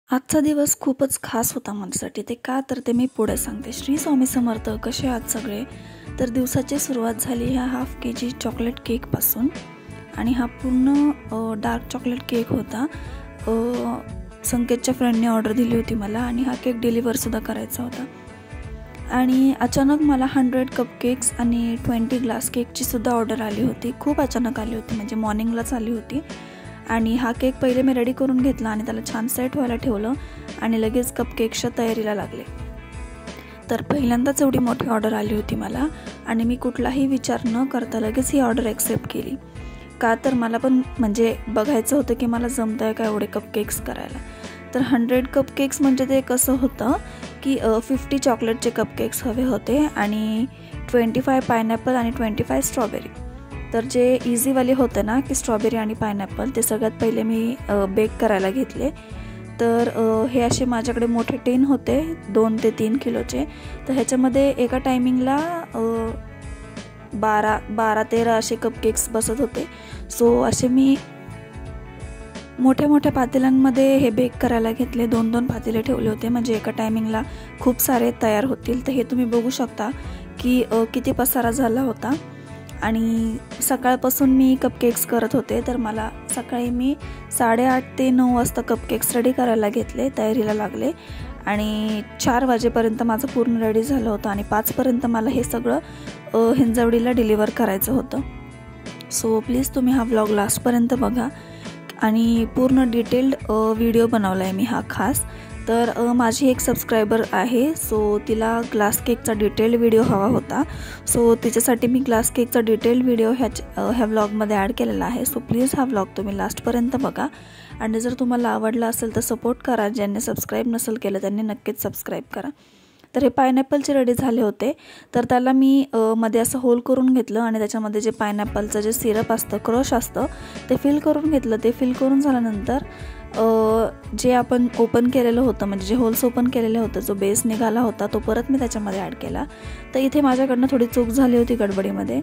आजचा दिवस खूपच खास होता माझ्यासाठी. ते का तर ते मी पुढे सांगते. श्री स्वामी समर्थ. कसे आहात सगळे? तर दिवसाची सुरुवात झाली ह्या हाफ केजी चॉकलेट केकपासून आणि हा पूर्ण डार्क चॉकलेट केक होता. संकेतच्या फ्रेंडने ऑर्डर दिली होती मला आणि हा केक डिलिव्हरसुद्धा करायचा होता. आणि अचानक मला 100 कपकेक्स आणि 20 ग्लास केकचीसुद्धा ऑर्डर आली होती. खूप अचानक आली होती, म्हणजे मॉर्निंगलाच आली होती. आणि हा केक पहिले मी रेडी करून घेतला आणि त्याला छान सेट व्हायला ठेवलं आणि लगेच कपकेकच्या तयारीला लागले. तर पहिल्यांदाच एवढी मोठी ऑर्डर आली होती मला आणि मी कुठलाही विचार न करता लगेच ही ऑर्डर ॲक्सेप्ट केली. का तर मला पण म्हणजे बघायचं होतं की मला जमतं आहे का एवढे कपकेक्स करायला. तर 100 कपकेक्स म्हणजे ते कसं होतं की 50 चॉकलेटचे कपकेक्स हवे होते आणि 25 पायनॅपल आणि 25 स्ट्रॉबेरी. तर जे इझीवाले होते ना की स्ट्रॉबेरी आणि पायनॅपल, ते सगळ्यात पहिले मी बेक करायला घेतले. तर हे असे माझ्याकडे मोठे टिन होते 2 ते 3 किलोचे. तर ह्याच्यामध्ये एका टायमिंगला 12-13 असे कपकेक्स बसत होते. सो असे मी मोठ्या मोठ्या पातेल्यांमध्ये हे बेक करायला घेतले. 2-2 पातेले ठेवले होते, म्हणजे एका टायमिंगला खूप सारे तयार होतील. तर हे तुम्ही बघू शकता की किती पसारा झाला होता. आणि सकाळपासून मी कपकेक्स करत होते. तर मला सकाळी मी 8:30 ते 9 वाजता कपकेक्स रेडी करायला घेतले, तयारीला लागले आणि 4 वाजेपर्यंत माझं पूर्ण रेडी झालं होतं आणि 5पर्यंत मला हे सगळं हिंजवडीला डिलिव्हर करायचं होतं. सो प्लीज तुम्ही हा व्लॉग लास्टपर्यंत बघा आणि पूर्ण डिटेल्ड व्हिडिओ बनवला आहे मी हा खास. तर माझी एक सबस्क्रायबर आहे, सो तिला ग्लास केकचा डिटेल्ड व्हिडिओ हवा होता. सो तिच्यासाठी मी ग्लास केकचा डिटेल्ड व्हिडिओ ह्या व्लॉगमध्ये ॲड केलेला आहे. सो प्लीज हा व्लॉग तुम्ही लास्टपर्यंत बघा आणि जर तुम्हाला आवडला असेल तर सपोर्ट करा. ज्यांनी सबस्क्राईब नसेल केलं त्यांनी नक्कीच सबस्क्राईब करा. तर हे पायनॅपलचे रेडी झाले होते. तर त्याला मी मध्ये असं होल करून घेतलं आणि त्याच्यामध्ये जे पायनॅपलचं जे सिरप असतं, क्रश असतं, ते फिल करून घेतलं. ते फिल करून झाल्यानंतर जे आपण ओपन केलेलं होतं, म्हणजे जे होल्स ओपन केलेलं होतं, जो बेस निघाला होता तो परत मी त्याच्यामध्ये ॲड केला. तर इथे माझ्याकडनं थोडी चूक झाली होती गडबडीमध्ये.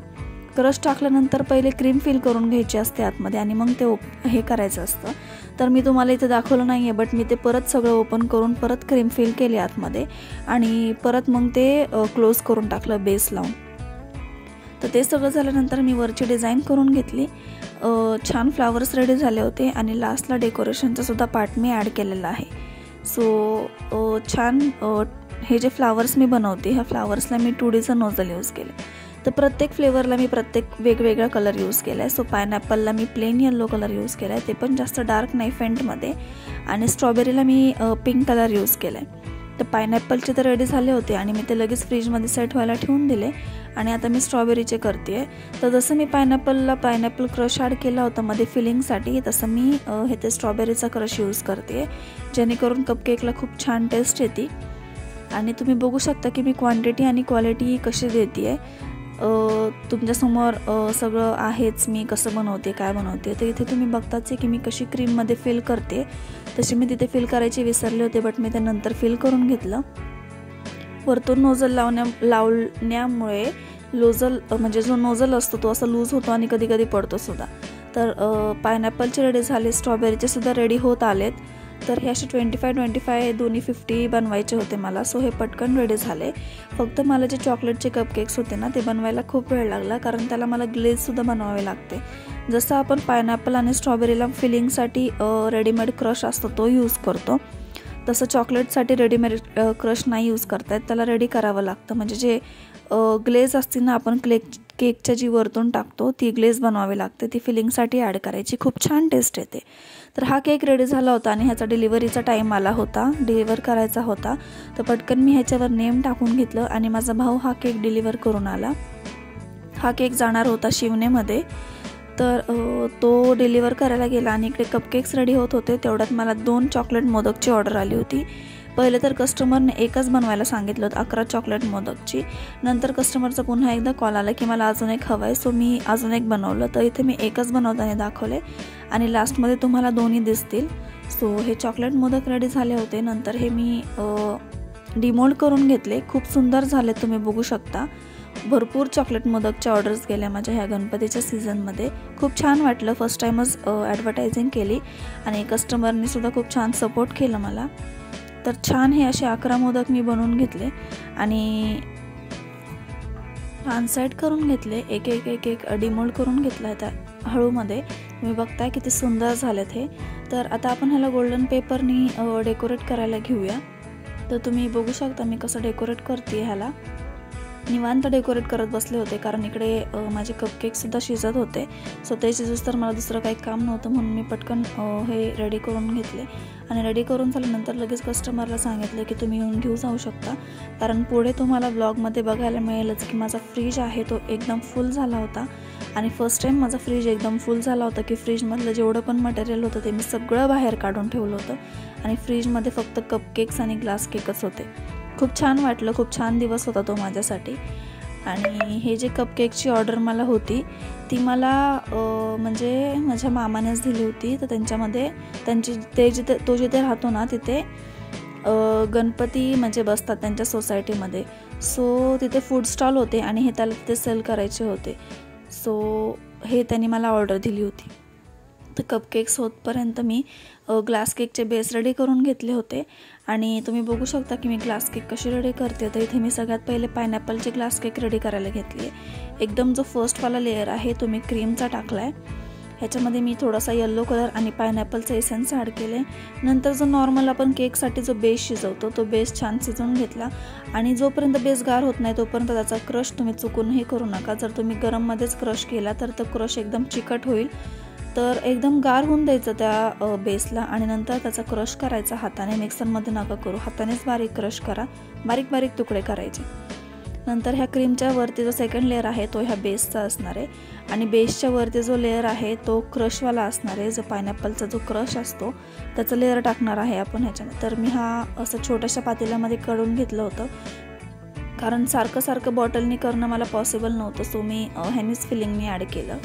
क्रश टाकल्यानंतर पहिले क्रीम फिल करून घ्यायची असते आतमध्ये आणि मग ते हे करायचं असतं. तर मी तुम्हाला इथे दाखवलं नाही आहे, बट मी ते परत सगळं ओपन करून परत क्रीम फिल केली आतमध्ये आणि परत मग ते क्लोज करून टाकलं बेस लावून. तर ते सगळं झाल्यानंतर मी वरची डिझाईन करून घेतली. छान फ्लावर्स रेडी झाले होते आणि लास्टला डेकोरेशनचा सुद्धा पार्ट मी ॲड केलेला आहे. सो छान हे जे फ्लावर्स मी बनवते, ह्या फ्लावर्सला मी 2Dचं नोझल यूज केले. तर प्रत्येक फ्लेवरला मी प्रत्येक वेगवेगळा कलर यूज केला आहे. सो पायनॅपलला मी प्लेन येल्लो कलर यूज केला आहे, ते पण जास्त डार्क नाही फेंटमध्ये, आणि स्ट्रॉबेरीला मी पिंक कलर यूज केला आहे. तर पायनॅपलचे तर रेडी झाले होते आणि मी ते लगेच फ्रीजमध्ये सेट व्हायला ठेवून दिले आणि आता मी स्ट्रॉबेरीचे करते आहे. तर जसं मी पायनॅपल क्रश ॲड केला होता मध्ये फिलिंगसाठी, तसं मी हे ते स्ट्रॉबेरीचा क्रश यूज करते आहे, जेणेकरून कपकेकला खूप छान टेस्ट येते. आणि तुम्ही बघू शकता की मी क्वांटिटी आणि क्वालिटी कशी देते आहे. तुमच्यासमोर सगळं आहेच, मी कसं बनवते, काय बनवते. तर इथे तुम्ही बघताच आहे की मी कशी क्रीममध्ये फिल करते. तशी मी तिथे फिल करायची विसरले होते, बट मी त्यानंतर फिल करून घेतलं. वरतून नोझल लावण्यामुळे म्हणजे जो नोझल असतो तो असा लूज होतो आणि कधी कधी पडतो सुद्धा. तर पायनॅपलचे रेडी झाले, स्ट्रॉबेरीचे सुद्धा रेडी होत आलेत. तर हे असे 25 दोन्ही 50 बनवायचे होते मला. सो हे पटकन रेडी झाले. फक्त मला जे चॉकलेटचे कपकेक्स होते ना, ते बनवायला खूप वेळ लागला, कारण त्याला मला ग्लेजसुद्धा बनवावे लागते. जसं आपण पायनॅपल आणि स्ट्रॉबेरीला फिलिंगसाठी रेडीमेड क्रश असतो तो यूज करतो, तसं चॉकलेटसाठी रेडीमेड क्रश नाही यूज करता येत, त्याला रेडी करावं लागतं. म्हणजे जे ग्लेज असते ना, आपण केकच्या जी वरतून टाकतो ती ग्लेज बनवावी लागते, ती फिलिंगसाठी ॲड करायची, खूप छान टेस्ट येते. तर हा केक रेडी झाला होता आणि ह्याचा डिलिव्हरीचा टाईम आला होता, डिलिव्हर करायचा होता. तर पटकन मी ह्याच्यावर नेम टाकून घेतलं आणि माझा भाऊ हा केक डिलिव्हर करून आला. हा केक जाणार होता शिवनेमध्ये, तर तो डिलिव्हर करायला गेला आणि इकडे कपकेक्स रेडी होत होते. तेवढ्यात मला 2 चॉकलेट मोदकची ऑर्डर आली होती. पहिले तर कस्टमरने एकच बनवायला सांगितलं होतं, 11 चॉकलेट मोदकची. नंतर कस्टमरचा पुन्हा एकदा कॉल आला की मला अजून एक हवं आहे. सो मी अजून एक बनवलं. तर इथे मी एकच बनवताना दाखवले आणि लास्टमध्ये तुम्हाला दोन्ही दिसतील. सो हे चॉकलेट मोदक रेडी झाले होते. नंतर हे मी डिमोल्ड करून घेतले. खूप सुंदर झाले, तुम्ही बघू शकता. भरपूर चॉकलेट मोदकच्या ऑर्डर्स गेल्या माझ्या ह्या गणपतीच्या सीझनमध्ये. खूप छान वाटलं. फर्स्ट टाईमच ॲडव्हर्टायझिंग केली आणि कस्टमरनी सुद्धा खूप छान सपोर्ट केलं मला. तर छान हे असे 11 मोदक मी बनवून घेतले आणि छान सेट करून घेतले. एक एक एक एक डिमोल्ड करून घेतला आहे त्या हळूमध्ये. तुम्ही बघताय किती सुंदर झालेत हे. तर आता आपण ह्याला गोल्डन पेपरनी डेकोरेट करायला घेऊया. तर तुम्ही बघू शकता मी कसं डेकोरेट करते. ह्याला निवांत डेकोरेट करत बसले होते कारण इकडे माझे कपकेकसुद्धा शिजत होते. सो ते शिजूस तर मला दुसरं काही काम नव्हतं म्हणून मी पटकन हे रेडी करून घेतले आणि रेडी करून झाल्यानंतर लगेच कस्टमरला सांगितलं की तुम्ही येऊन घेऊ जाऊ शकता. कारण पुढे तुम्हाला ब्लॉगमध्ये बघायला मिळेलच की माझा फ्रीज आहे तो एकदम फुल झाला होता आणि फर्स्ट टाईम माझा फ्रीज एकदम फुल झाला होता की फ्रीजमधलं जेवढं पण मटेरियल होतं ते मी सगळं बाहेर काढून ठेवलं होतं आणि फ्रीजमध्ये फक्त कपकेक्स आणि ग्लास केकच होते. खूप छान वाटलं. खूप छान दिवस होता तो माझ्यासाठी. आणि हे जे कपकेकची ऑर्डर मला होती ती मला म्हणजे माझ्या मामानेच दिली होती. तर त्यांच्यामध्ये तो जिथे राहतो ना तिथे गणपती म्हणजे बसतात त्यांच्या सोसायटीमध्ये. सो तिथे फूड स्टॉल होते आणि हे त्याला तिथे सेल करायचे होते. सो हे त्यांनी मला ऑर्डर दिली होती. तर कपकेक्स होतपर्यंत मी ग्लास केकचे बेस रेडी करून घेतले होते आणि तुम्ही बघू शकता की मी ग्लास केक कशी रेडी करते. तर इथे मी सगळ्यात पहिले पायनॅपलचे ग्लास केक रेडी करायला घेतले. एकदम जो फर्स्टवाला लेअर आहे तो मी क्रीमचा टाकला आहे. ह्याच्यामध्ये मी थोडासा येल्लो कलर आणि पायनॅपलचं एसेन्स ॲड केले. नंतर जो नॉर्मल आपण केकसाठी जो बेस शिजवतो तो बेस छान शिजवून घेतला आणि जोपर्यंत बेस गार होत नाही तोपर्यंत त्याचा क्रश तुम्ही चुकूनही करू नका. जर तुम्ही गरममध्येच क्रश केला तर तो क्रश एकदम चिकट होईल. तर एकदम गार होऊन द्यायचं त्या बेसला आणि नंतर त्याचा क्रश करायचा हाताने. मिक्सरमध्ये नका करू, हातानेच बारीक क्रश करा. बारीक बारीक तुकडे करायचे. नंतर ह्या क्रीमच्या वरती जो सेकंड लेअर आहे तो ह्या बेसचा असणार आहे आणि बेसच्या वरती जो लेअर आहे तो क्रशवाला असणार आहे. जो पायनॅपलचा जो क्रश असतो त्याचं लेअर टाकणार आहे आपण ह्याच्यामध्ये. तर मी हा असं छोट्याशा पातेल्यामध्ये काढून घेतलं होतं कारण सारखं सारखं बॉटलनी करणं मला पॉसिबल नव्हतं. सो मी ह्यानीच फिलिंग मी ॲड केलं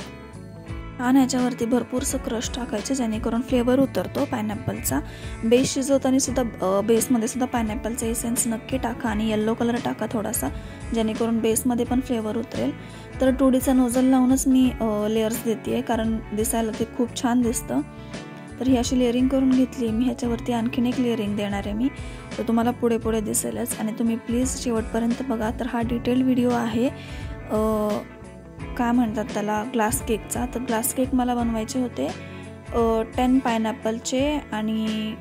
आणि ह्याच्यावरती भरपूरसं क्रश टाकायचं जेणेकरून फ्लेवर उतरतो पायनॅपलचा. बेस शिजवताना सुद्धा बेसमध्ये सुद्धा पायनॅपलचा एसेन्स नक्की टाका आणि येल्लो कलर टाका थोडासा जेणेकरून बेसमध्ये पण फ्लेवर उतरेल. तर 2Dचा नोझल लावूनच मी लेयर्स देते आहे कारण दिसायला ते खूप छान दिसतं. तर ही अशी लेअरिंग करून घेतली मी. ह्याच्यावरती आणखीन एक लेअरिंग देणार आहे मी. तर तुम्हाला पुढे पुढे दिसेलच आणि तुम्ही प्लीज शेवटपर्यंत बघा. तर हा डिटेल व्हिडिओ आहे काय म्हणतात त्याला ग्लास केकचा. तर ग्लास केक मला बनवायचे होते 10 पायनॅपलचे आणि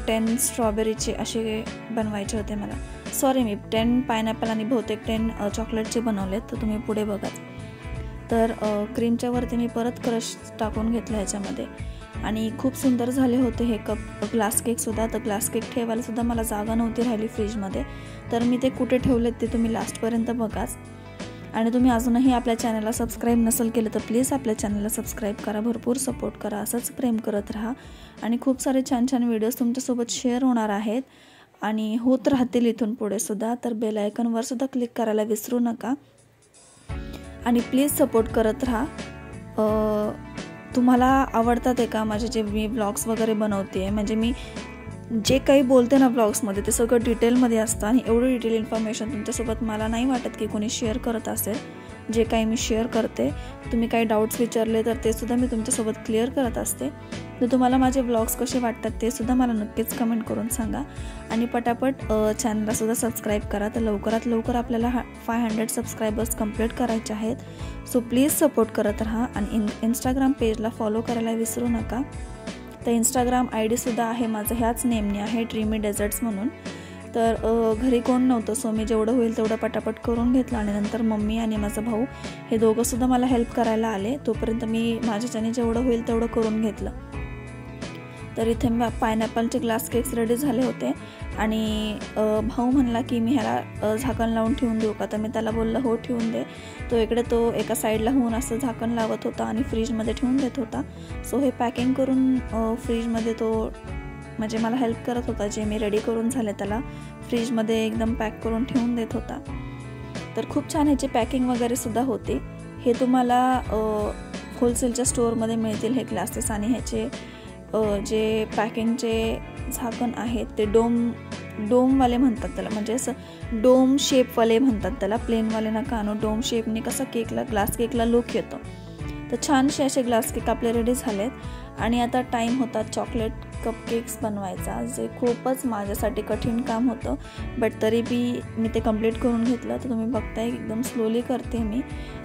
10 स्ट्रॉबेरीचे असे बनवायचे होते मला. सॉरी मी 10 पायनॅपल आणि बहुतेक 10 चॉकलेटचे बनवलेत. तर तुम्ही पुढे बघा. तर क्रीमच्या वरती मी परत क्रश टाकून घेतलं ह्याच्यामध्ये आणि खूप सुंदर झाले होते हे ग्लास केकसुद्धा. तर ग्लास केक ठेवायलासुद्धा मला जागा नव्हती राहिली फ्रीजमध्ये. तर मी ते कुठे ठेवलेत ते तुम्ही लास्टपर्यंत बघाच. आणि तुम्ही अजूनही आपल्या चॅनलला सबस्क्राईब नसेल केलं तर प्लीज आपल्या चॅनलला सबस्क्राईब करा. भरपूर सपोर्ट करा. असंच प्रेम करत राहा आणि खूप सारे छान छान व्हिडिओज तुमच्यासोबत शेअर होणार आहेत आणि होत राहतील इथून पुढे सुद्धा. तर बेल आयकॉनवर सुद्धा क्लिक करायला विसरू नका आणि प्लीज सपोर्ट करत राहा. तुम्हाला आवडतात आहे का माझे जे मी ब्लॉग्स वगैरे बनवते. म्हणजे मी जे काही बोलते ना ब्लॉग्समध्ये ते सगळं डिटेलमध्ये असतं आणि एवढं डिटेल इन्फॉर्मेशन तुमच्यासोबत मला नाही वाटत की कोणी शेअर करत असेल. जे काही मी शेअर करते तुम्ही काही डाऊट्स विचारले तर ते सुद्धा मी तुमच्यासोबत क्लिअर करत असते. तर तुम्हाला माझे ब्लॉग्स कसे वाटतात ते सुद्धा मला नक्कीच कमेंट करून सांगा आणि पटापट चॅनललासुद्धा सबस्क्राईब करा. तर लवकरात लवकर आपल्याला 500 सबस्क्रायबर्स कंप्लीट करायचे आहेत. सो प्लीज सपोर्ट करत राहा आणि इंस्टाग्राम पेजला फॉलो करायला विसरू नका. तर इंस्टाग्राम ID सुद्धा आहे माझं ह्याच नेमने आहे ड्रीमी डेझर्ट्स म्हणून. तर घरी कोण नव्हतं सो मी जेवढं होईल तेवढं पटापट करून घेतलं आणि नंतर मम्मी आणि माझा भाऊ हे दोघंसुद्धा मला हेल्प करायला आले. तोपर्यंत मी माझ्याच्याने जेवढं होईल तेवढं करून घेतलं. तर इथे पायनॅपलचे ग्लास केक्स रेडी झाले होते आणि भाऊ म्हणला की मी ह्याला झाकण लावून ठेवून देऊ का. तर मी त्याला बोललं हो ठेवून दे. तो एका साईडला होऊन असं झाकण लावत होता आणि फ्रीजमध्ये ठेवून देत होता. सो हे पॅकिंग करून फ्रीजमध्ये तो म्हणजे मला हेल्प करत होता. जे मी रेडी करून झाले त्याला फ्रीजमध्ये एकदम पॅक करून ठेवून देत होता. तर खूप छान ह्याची पॅकिंग वगैरे सुद्धा होती. हे तुम्हाला होलसेलच्या स्टोअरमध्ये मिळतील हे ग्लासेस आणि ह्याचे जे पॅकिंगचे झाकण आहेत ते डोम डोमवाले म्हणतात त्याला, म्हणजे असं डोम शेपवाले म्हणतात त्याला, प्लेनवाले नका आणू. डोम शेपने कसा केकला, ग्लास केकला लुक येतो. तर छानसे असे ग्लास केक आपले रेडी झालेत. आणि आता टाईम होता चॉकलेट कपकेक्स बनवायचा, जे खूपच माझ्यासाठी कठीण काम होतं, बट तरी मी ते कंप्लीट करून घेतलं. तर तुम्ही बघताय एकदम स्लोली करते मी.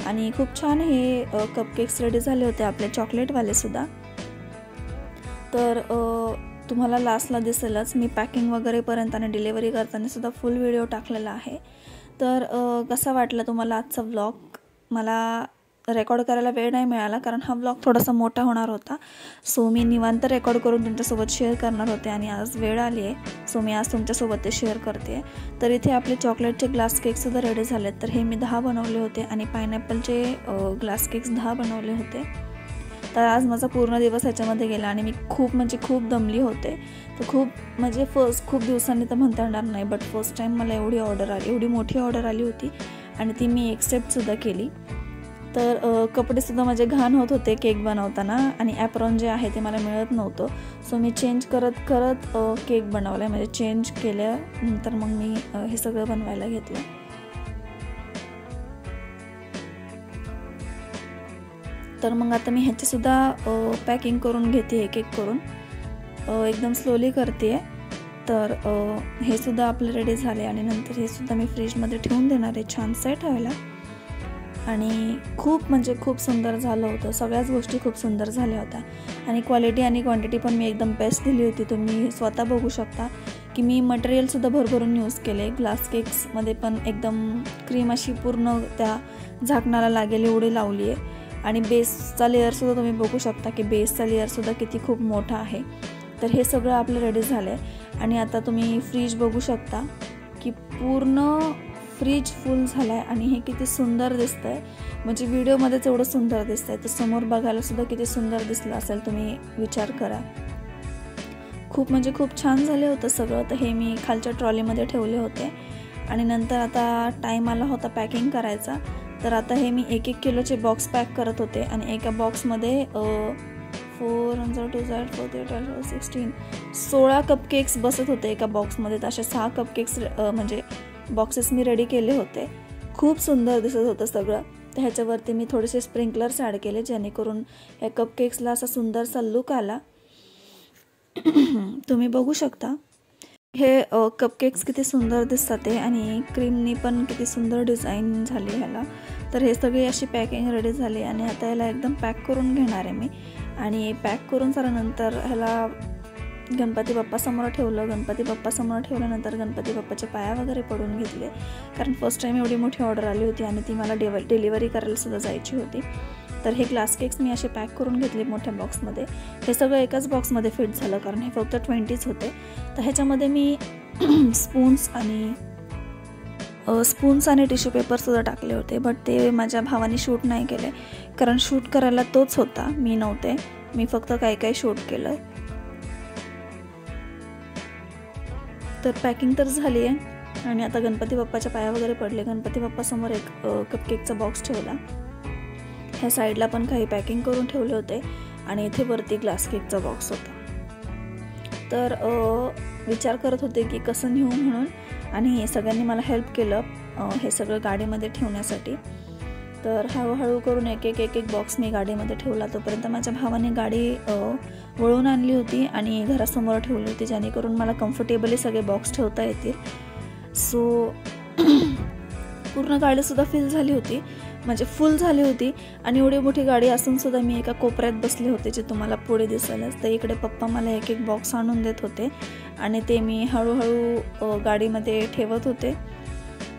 आणि खूप छान हे कपकेक्स रेडी झाले होते आपले चॉकलेटवालेसुद्धा. तर तुम्हाला लास्टला दिसेलच, मी पॅकिंग वगैरेपर्यंत आणि डिलेवरी करताना सुद्धा फुल व्हिडिओ टाकलेला आहे. तर कसा वाटला तुम्हाला आजचा व्लॉग? मला रेकॉर्ड करायला वेळ नाही मिळाला, कारण हा व्लॉग थोडासा मोठा होणार होता. सो मी निवांत रेकॉर्ड करून तुमच्यासोबत शेअर करणार होते आणि आज वेळ आली आहे, सो मी आज तुमच्यासोबत ते शेअर करते. तर इथे आपले चॉकलेटचे ग्लास केकसुद्धा रेडी झालेत. तर हे मी 10 बनवले होते आणि पायनॅपलचे ग्लास केक्स 10 बनवले होते. तर आज माझा पूर्ण दिवस ह्याच्यामध्ये गेला आणि मी खूप दमली होते. तर खूप दिवसांनी तर म्हणता येणार नाही, बट फर्स्ट टाईम मला एवढी मोठी ऑर्डर आली होती आणि ती मी एक्सेप्टसुद्धा केली. तर कपडेसुद्धा माझे घाण होत होते केक बनवताना आणि ॲप्रॉन जे आहे ते मला मिळत नव्हतं. सो मी चेंज करत केक बनवला आहे, म्हणजे चेंज केल्यानंतर मग मी हे सगळं बनवायला घेतलं. तर मग आता मी ह्याचीसुद्धा पॅकिंग करून घेते, एक एक करून एकदम स्लोली करते. तर हे सुद्धा आपले रेडी झाले आणि नंतर हे सुद्धा मी फ्रीजमध्ये ठेवून देणार आहे छान सेट व्हायला. आणि खूप सुंदर झालं होतं. सगळ्याच गोष्टी खूप सुंदर झाल्या होत्या आणि क्वालिटी आणि क्वांटिटी पण मी एकदम बेस्ट दिली होती. तुम्ही स्वतः बघू शकता की मी मटेरियलसुद्धा भरभरून यूज केले. ग्लास केक्समध्ये पण एकदम क्रीम अशी पूर्ण त्या झाकणाला लागेल एवढी लावली आहे. आणि बेसचा लेअरसुद्धा तुम्ही बघू शकता की बेसचा लेअरसुद्धा किती खूप मोठा आहे. तर हे सगळं आपलं रेडी झालं आहे. आणि आता तुम्ही फ्रीज बघू शकता की पूर्ण फ्रीज फुल झाला आहे आणि हे किती सुंदर दिसतं आहे. म्हणजे व्हिडिओमध्येच एवढं सुंदर दिसतं आहे, तर समोर बघायलासुद्धा किती सुंदर दिसलं असेल, तुम्ही विचार करा. खूप छान झालं होतं सगळं. तर हे मी खालच्या ट्रॉलीमध्ये ठेवले होते आणि नंतर आता टाईम आला होता पॅकिंग करायचा. तर आता हे मी 1-1 किलोचे बॉक्स पॅक करत होते आणि एका बॉक्समध्ये 16 कपकेक्स बसत होते एका बॉक्समध्ये. तर असे 6 कपकेक्स म्हणजे बॉक्सेस मी रेडी केले होते. खूप सुंदर दिसत होतं सगळं. तर ह्याच्यावरती मी थोडेसे स्प्रिंकलर्स ॲड केले, जेणेकरून या कपकेक्सला असा सुंदरसा लुक आला. तुम्ही बघू शकता हे कपकेक्स किती सुंदर दिसतात ते, आणि क्रीमनी पण किती सुंदर डिझाईन झाली ह्याला. तर हे सगळी अशी पॅकिंग रेडी झाली आणि आता याला एकदम पॅक करून घेणार आहे मी. आणि पॅक करून झाल्यानंतर ह्याला गणपती बाप्पासमोर ठेवलं. गणपती बाप्पासमोर ठेवल्यानंतर गणपती बाप्पाच्या पाया वगैरे पडून घेतले, कारण फर्स्ट टाईम एवढी मोठी ऑर्डर आली होती आणि ती मला डिलिव्हरी करायलासुद्धा जायची होती. तर हे ग्लास केक्स मी असे पॅक करून घेतले मोठ्या बॉक्समध्ये. हे सगळं एकाच बॉक्समध्ये फिट झालं, कारण हे फक्त 20च होते. तर ह्याच्यामध्ये मी स्पून्स आणि टिश्यू पेपरसुद्धा टाकले होते, बट ते माझ्या भावाने शूट नाही केले, कारण शूट करायला तोच होता, मी नव्हते. मी फक्त काही शूट केलं. तर पॅकिंग तर झाली आहे आणि आता गणपती बाप्पाच्या पाया वगैरे पडले. गणपती बाप्पासमोर एक कपकेकचा बॉक्स ठेवला. ह्या साईडला पण काही पॅकिंग करून ठेवले होते आणि इथे वरती ग्लास केकचा बॉक्स होता. तर विचार करत होते की कसं नेऊ म्हणून, आणि सगळ्यांनी मला हेल्प केलं हे सगळं गाडीमध्ये ठेवण्यासाठी. तर हळूहळू करून एक बॉक्स मी गाडीमध्ये ठेवला. तोपर्यंत माझ्या भावाने गाडी वळून आणली होती आणि घरासमोर ठेवली होती, जेणेकरून मला कम्फर्टेबली सगळे बॉक्स ठेवता येतील. सो पूर्ण गाडीसुद्धा फुल झाली होती आणि एवढी मोठी गाडी असूनसुद्धा मी एका कोपऱ्यात बसले होते, जे तुम्हाला पुढे दिसेलच. तर इकडे पप्पा मला एक बॉक्स आणून देत होते आणि ते मी हळूहळू गाडीमध्ये ठेवत होते.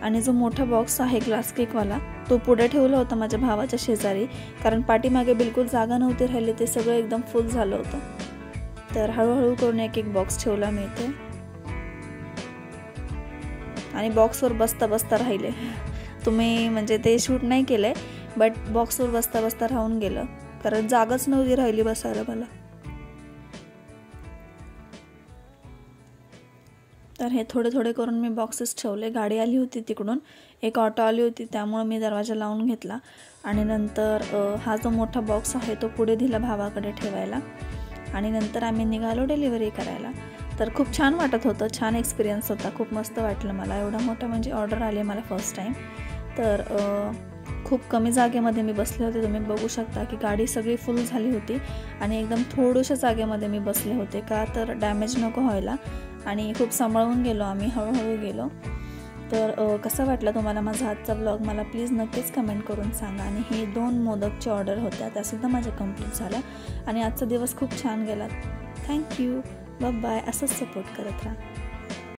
आणि जो मोठा बॉक्स आहे ग्लास केकवाला, तो पुढे ठेवला होता माझ्या भावाच्या शेजारी, कारण पाठीमागे बिलकुल जागा नव्हती राहिली, ते सगळं एकदम फुल झालं होतं. तर हळूहळू करून एक बॉक्स ठेवला मी इथे आणि बॉक्सवर बसता राहिले. तुम्ही म्हणजे ते शूट नाही केलंय, बट बॉक्सवर बसता राहून गेलं, कारण जागाच नव्हती राहिली बसायला मला. तर हे थोडे करून मी बॉक्सेस ठेवले. गाडी आली होती तिकडून, एक ऑटो आली होती, त्यामुळे मी दरवाजा लावून घेतला आणि नंतर हा जो मोठा बॉक्स आहे तो पुढे दिला भावाकडे ठेवायला आणि नंतर आम्ही निघालो डिलिव्हरी करायला. तर खूप छान वाटत होतं, छान एक्सपिरियन्स होता, खूप मस्त वाटलं मला. एवढा मोठा म्हणजे ऑर्डर आली मला फर्स्ट टाईम. तर खूप कमी जागेमध्ये मी बसले होते. तुम्ही बघू शकता की गाडी सगळी फुल झाली होती आणि एकदम थोड्याशा जागेमध्ये मी बसले होते, का तर डॅमेज नको व्हायला. आणि खूप सांभाळून गेलो आम्ही, हळूहळू गेलो. तर कसा वाटला तुम्हाला माझा आजचा ब्लॉग मला प्लीज नक्कीच कमेंट करून सांगा. आणि हे 2 मोदकच्या ऑर्डर होत्या, त्यासुद्धा माझ्या कंप्लीट झाल्या आणि आजचा दिवस खूप छान गेला. Thank you, bye bye. असंच सपोर्ट करत राहा.